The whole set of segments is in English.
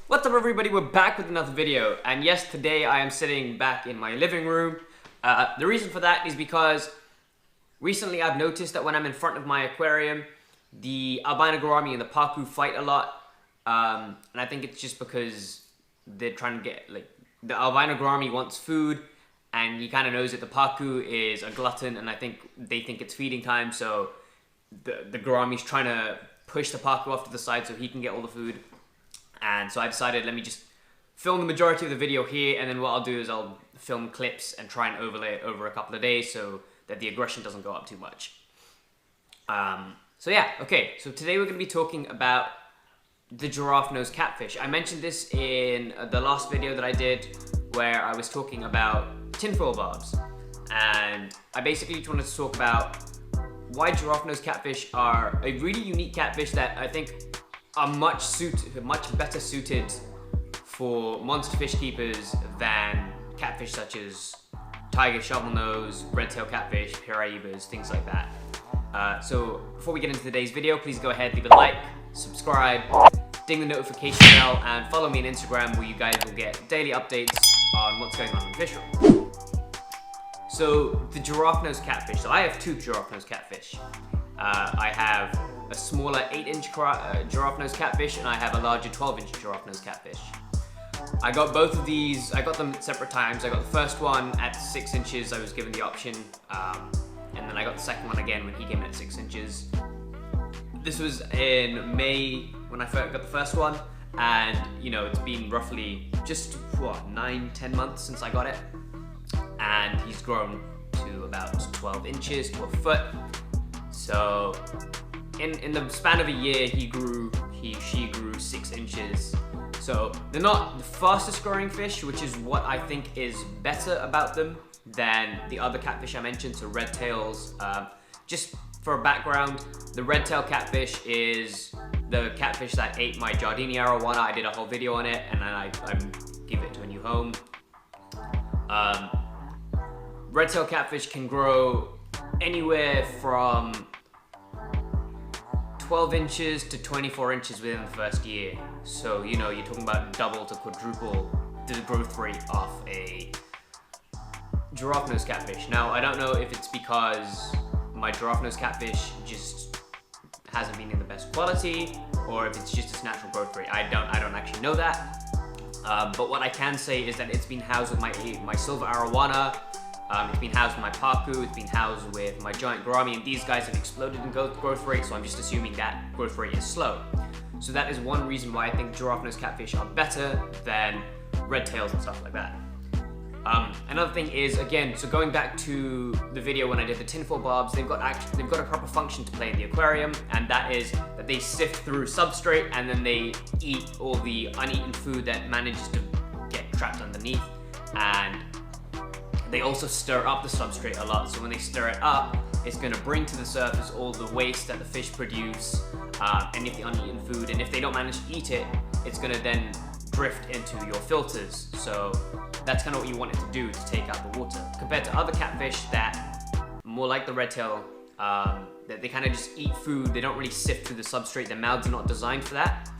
What's up everybody, we're back with another video, and yes, today I am sitting back in my living room. The reason for that is because recently I've noticed that when I'm in front of my aquarium, the albino gourami and the pacu fight a lot, and I think it's just because they're trying to get, the albino gourami wants food, and he kind of knows that the pacu is a glutton, and I think they think it's feeding time, so the gourami's trying to push the pacu off to the side so he can get all the food. And so I decided, let me just film the majority of the video here, and then what I'll do is I'll film clips and try and overlay it over a couple of days so that the aggression doesn't go up too much. So yeah, okay, so today we're going to be talking about the giraffe-nosed catfish. I mentioned this in the last video that I did where I was talking about tinfoil barbs, and I basically just wanted to talk about why giraffe-nosed catfish are a really unique catfish that I think are much better suited for monster fish keepers than catfish such as tiger shovelnose, red-tailed catfish, piraibas, things like that. So before we get into today's video, please go ahead, leave a like, subscribe, ding the notification bell, and follow me on Instagram where you guys will get daily updates on what's going on in the fish room. So the giraffe-nosed catfish. So I have two giraffe-nosed catfish. I have a smaller 8-inch giraffe-nosed catfish, and I have a larger 12-inch giraffe-nosed catfish. I got both of these, I got them at separate times. I got the first one at 6 inches, I was given the option, and then I got the second one again when he came in at 6 inches. This was in May when I got the first one, and you know, it's been roughly just, what, 9-10 months since I got it, and he's grown to about 12 inches to a foot. So in the span of a year, she grew 6 inches. So they're not the fastest growing fish, which is what I think is better about them than the other catfish I mentioned, so red tails. Just for background, the red-tailed catfish is the catfish that ate my Giardini arowana. I did a whole video on it, and then I gave it to a new home. Red-tailed catfish can grow anywhere from 12 inches to 24 inches within the first year. So, you know, you're talking about double to quadruple the growth rate of a giraffe-nosed catfish. Now, I don't know if it's because my giraffe-nosed catfish just hasn't been in the best quality, or if it's just its natural growth rate. I don't actually know that. But what I can say is that it's been housed with my silver arowana. It's been housed with my pacu, it's been housed with my giant gourami, and these guys have exploded in growth rate, so I'm just assuming that growth rate is slow. So that is one reason why I think giraffe-nosed catfish are better than red tails and stuff like that. Another thing is, again, so going back to the video when I did the tinfoil barbs, they've got a proper function to play in the aquarium, and that is that they sift through substrate and then they eat all the uneaten food that manages to get trapped underneath, and they also stir up the substrate a lot. So when they stir it up, it's going to bring to the surface all the waste that the fish produce, any of the uneaten food, and if they don't manage to eat it, it's going to then drift into your filters. So that's kind of what you want it to do, to take out the water. Compared to other catfish that, more like the red tail, that they kind of just eat food, they don't really sift through the substrate, their mouths are not designed for that.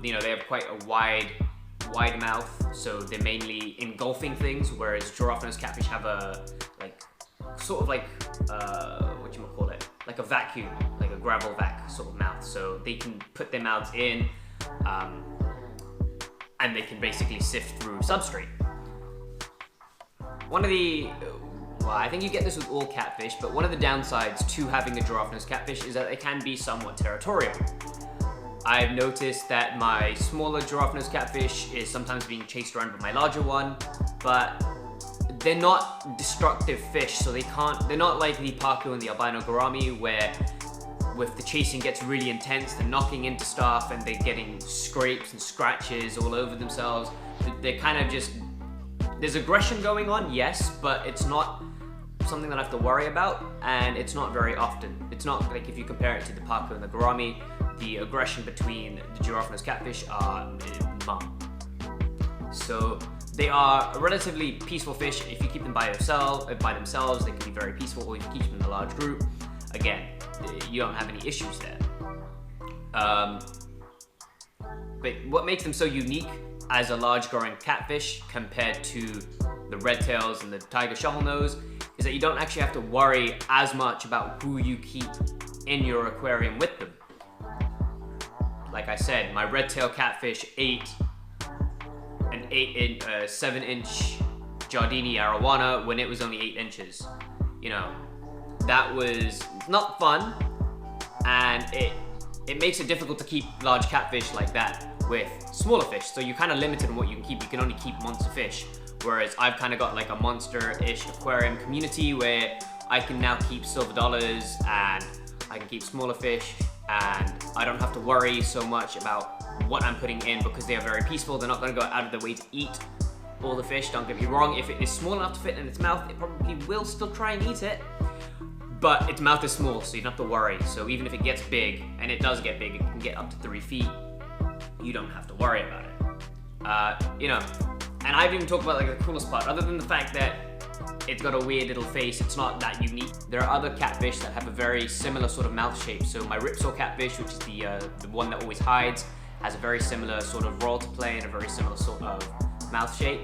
You know, they have quite a wide mouth, so they're mainly engulfing things, whereas giraffe-nosed catfish have a, what you might call it, like a vacuum, like a gravel vac sort of mouth, so they can put their mouths in, and they can basically sift through substrate. I think you get this with all catfish, but one of the downsides to having a giraffe-nosed catfish is that they can be somewhat territorial. I've noticed that my smaller giraffe-nosed catfish is sometimes being chased around by my larger one, but they're not destructive fish, so they're not like the pacu and the albino gourami, where if the chasing gets really intense, they're knocking into stuff and they're getting scrapes and scratches all over themselves. They're kind of just, there's aggression going on, yes, but it's not something that I have to worry about, and it's not very often. It's not like if you compare it to the pacu and the gourami, the aggression between the giraffe-nosed catfish are mum. So they are a relatively peaceful fish. If you keep them by themselves, they can be very peaceful, or if you keep them in a large group, again, you don't have any issues there. but what makes them so unique as a large growing catfish compared to the red tails and the tiger shovelnose is that you don't actually have to worry as much about who you keep in your aquarium with them. Like I said, my red tail catfish ate an 7-inch Giardini arowana when it was only 8 inches. You know, that was not fun, and it makes it difficult to keep large catfish like that with smaller fish. So you're kind of limited on what you can keep. You can only keep monster fish. Whereas I've kind of got like a monster-ish aquarium community where I can now keep silver dollars and I can keep smaller fish, and I don't have to worry so much about what I'm putting in because they are very peaceful. They're not going to go out of their way to eat all the fish. Don't get me wrong, if it is small enough to fit in its mouth, it probably will still try and eat it. But its mouth is small, so you don't have to worry. So even if it gets big, and it does get big, it can get up to 3 feet, you don't have to worry about it. You know, and I haven't even talked about like the coolest part, other than the fact that it's got a weird little face, it's not that unique. There are other catfish that have a very similar sort of mouth shape. So my ripsaw catfish, which is the one that always hides, has a very similar sort of role to play and a very similar sort of mouth shape.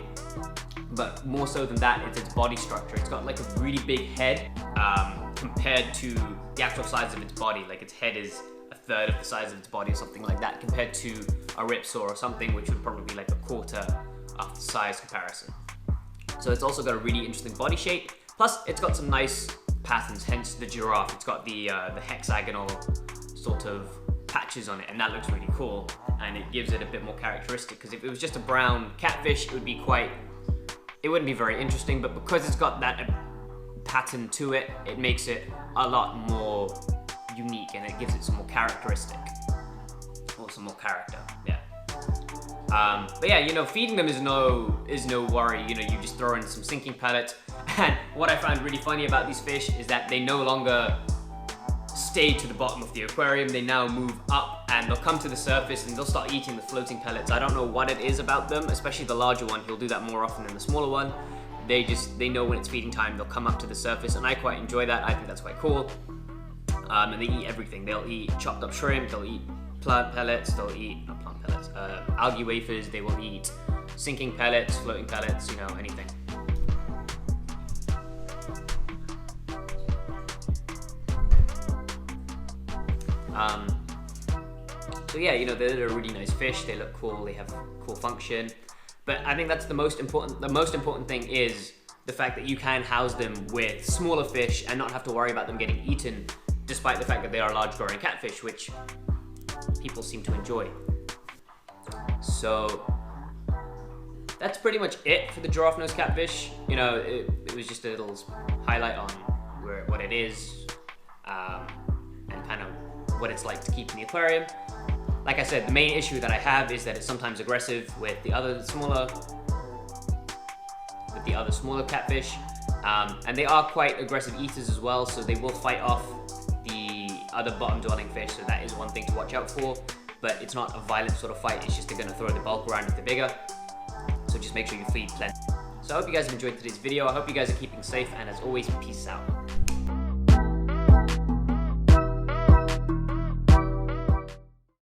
But more so than that, it's its body structure. It's got like a really big head compared to the actual size of its body. Like its head is a third of the size of its body or something like that, compared to a ripsaw or something, which would probably be like a quarter of the size comparison. So it's also got a really interesting body shape. Plus, it's got some nice patterns, hence the giraffe. It's got the hexagonal sort of patches on it, and that looks really cool. And it gives it a bit more characteristic, because if it was just a brown catfish, it wouldn't be very interesting, but because it's got that pattern to it, it makes it a lot more unique, and it gives it some more characteristic, or some more character, yeah. But yeah, you know, feeding them is no worry. You know, you just throw in some sinking pellets, and what I find really funny about these fish is that they no longer stay to the bottom of the aquarium. They now move up, and they'll come to the surface and they'll start eating the floating pellets. I don't know what it is about them, especially the larger one. He'll do that more often than the smaller one. They know when it's feeding time, they'll come up to the surface, and I quite enjoy that. I think that's quite cool. And they eat everything. They'll eat chopped up shrimp, they'll eat plant pellets, they'll eat, not plant pellets, algae wafers, they will eat sinking pellets, floating pellets, you know, anything. So yeah, you know, they're a really nice fish, they look cool, they have cool function. But I think that's the most important thing is the fact that you can house them with smaller fish and not have to worry about them getting eaten, despite the fact that they are large growing catfish, which people seem to enjoy. So that's pretty much it for the giraffe nose catfish. You know, it was just a little highlight on what it is, and kind of what it's like to keep in the aquarium. Like I said, the main issue that I have is that it's sometimes aggressive with the other smaller catfish, and they are quite aggressive eaters as well, so they will fight off the other bottom dwelling fish, so that is one thing to watch out for. But it's not a violent sort of fight, it's just they're going to throw the bulk around if they're bigger, so just make sure you feed plenty. So I hope you guys have enjoyed today's video. I hope you guys are keeping safe, and as always, peace out.